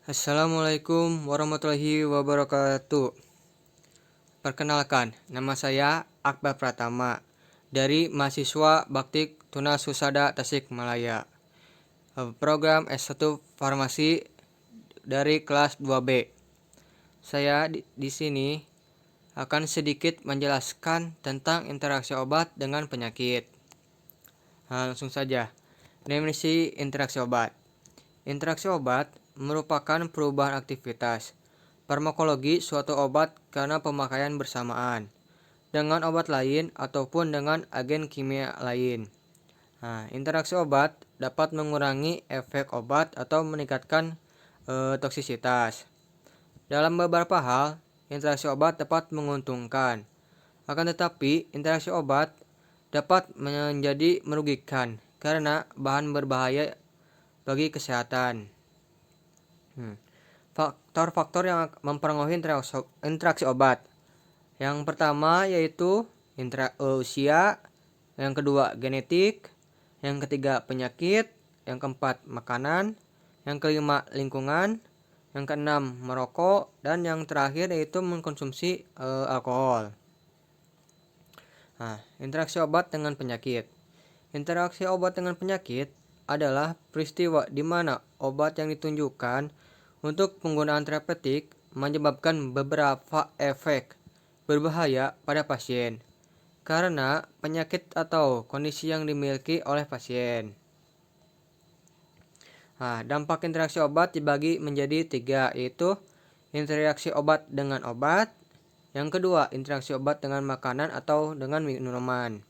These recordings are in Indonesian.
Assalamualaikum warahmatullahi wabarakatuh. Perkenalkan, nama saya Akbar Pratama dari mahasiswa Bakti Tuna Husada Tasikmalaya. Program S1 Farmasi dari kelas 2B. Saya di sini akan sedikit menjelaskan tentang interaksi obat dengan penyakit. Langsung saja. Definisi interaksi obat. Interaksi obat merupakan perubahan aktivitas farmakologi suatu obat karena pemakaian bersamaan dengan obat lain ataupun dengan agen kimia lain. Interaksi obat dapat mengurangi efek obat atau meningkatkan toksisitas. Dalam beberapa hal, interaksi obat dapat menguntungkan. Akan tetapi, interaksi obat dapat menjadi merugikan karena bahan berbahaya bagi kesehatan. Faktor-faktor yang mempengaruhi interaksi obat. Yang pertama yaitu usia, yang kedua genetik, yang ketiga penyakit, yang keempat makanan, yang kelima lingkungan, yang keenam merokok, dan yang terakhir yaitu mengkonsumsi alkohol. Interaksi obat dengan penyakit. Interaksi obat dengan penyakit adalah peristiwa di mana obat yang ditunjukkan untuk penggunaan terapeutik menyebabkan beberapa efek berbahaya pada pasien karena penyakit atau kondisi yang dimiliki oleh pasien. Dampak interaksi obat dibagi menjadi 3, yaitu interaksi obat dengan obat, yang kedua interaksi obat dengan makanan atau dengan minuman,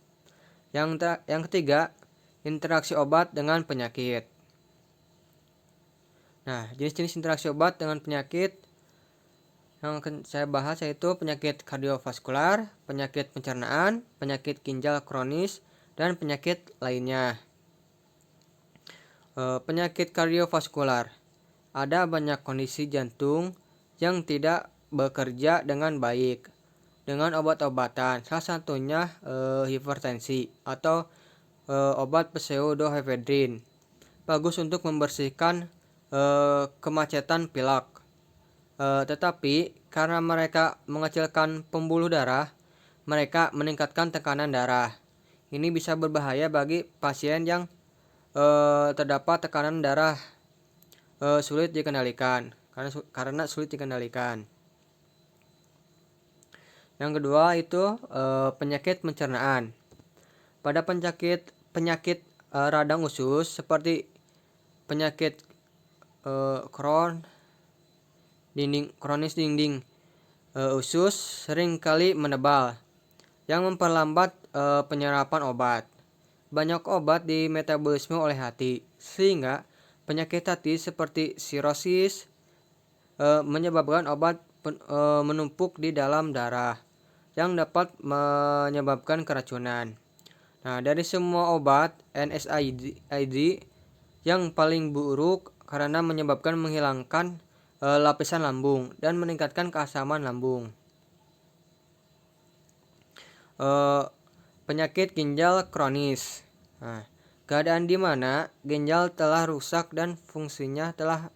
yang ketiga interaksi obat dengan penyakit. Jenis-jenis interaksi obat dengan penyakit yang akan saya bahas yaitu penyakit kardiovaskular, penyakit pencernaan, penyakit ginjal kronis, dan penyakit lainnya. Penyakit kardiovaskular. Ada banyak kondisi jantung yang tidak bekerja dengan baik dengan obat-obatan. Salah satunya hipertensi atau obat pseudoephedrine. Bagus untuk membersihkan kemacetan pilak. Tetapi karena mereka mengecilkan pembuluh darah, mereka meningkatkan tekanan darah. Ini bisa berbahaya bagi pasien yang terdapat tekanan darah sulit dikendalikan karena sulit dikendalikan. Yang kedua itu penyakit pencernaan. Pada penyakit radang usus seperti penyakit kronis dinding usus seringkali menebal yang memperlambat penyerapan obat. Banyak obat dimetabolisme oleh hati sehingga penyakit hati seperti sirosis menyebabkan obat menumpuk di dalam darah yang dapat menyebabkan keracunan. Dari semua obat NSAID yang paling buruk karena menyebabkan menghilangkan lapisan lambung dan meningkatkan keasaman lambung. Penyakit ginjal kronis. Keadaan di mana ginjal telah rusak dan fungsinya telah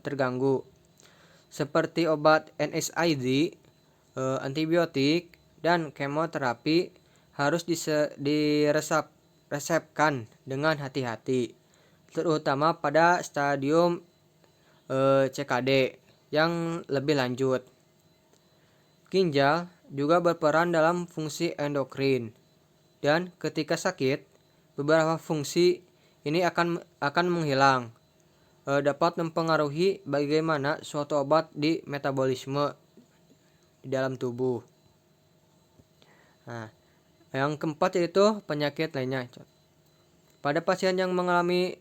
terganggu. Seperti obat NSAID, antibiotik, dan kemoterapi harus diresepkan dengan hati-hati, terutama pada stadium CKD yang lebih lanjut. Ginjal juga berperan dalam fungsi endokrin, dan ketika sakit, beberapa fungsi ini akan menghilang. Dapat mempengaruhi bagaimana suatu obat di metabolisme di dalam tubuh. Yang keempat yaitu penyakit lainnya. Pada pasien yang mengalami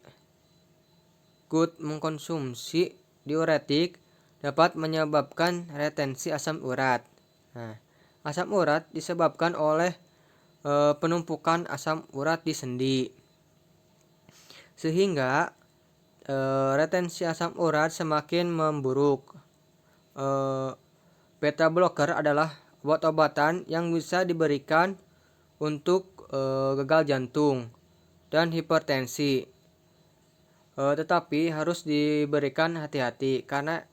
mengkonsumsi diuretik dapat menyebabkan retensi asam urat. Asam urat disebabkan oleh penumpukan asam urat di sendi, sehingga retensi asam urat semakin memburuk. Beta blocker adalah obat-obatan yang bisa diberikan untuk gagal jantung dan hipertensi. tetapi harus diberikan hati-hati karena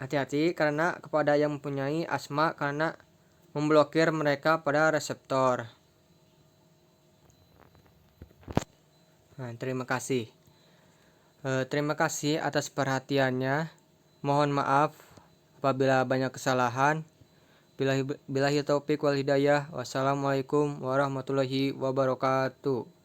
hati-hati karena kepada yang mempunyai asma karena memblokir mereka pada reseptor. Nah, terima kasih. Terima kasih atas perhatiannya. Mohon maaf apabila banyak kesalahan. Billahi taufik wal hidayah. Wassalamualaikum warahmatullahi wabarakatuh.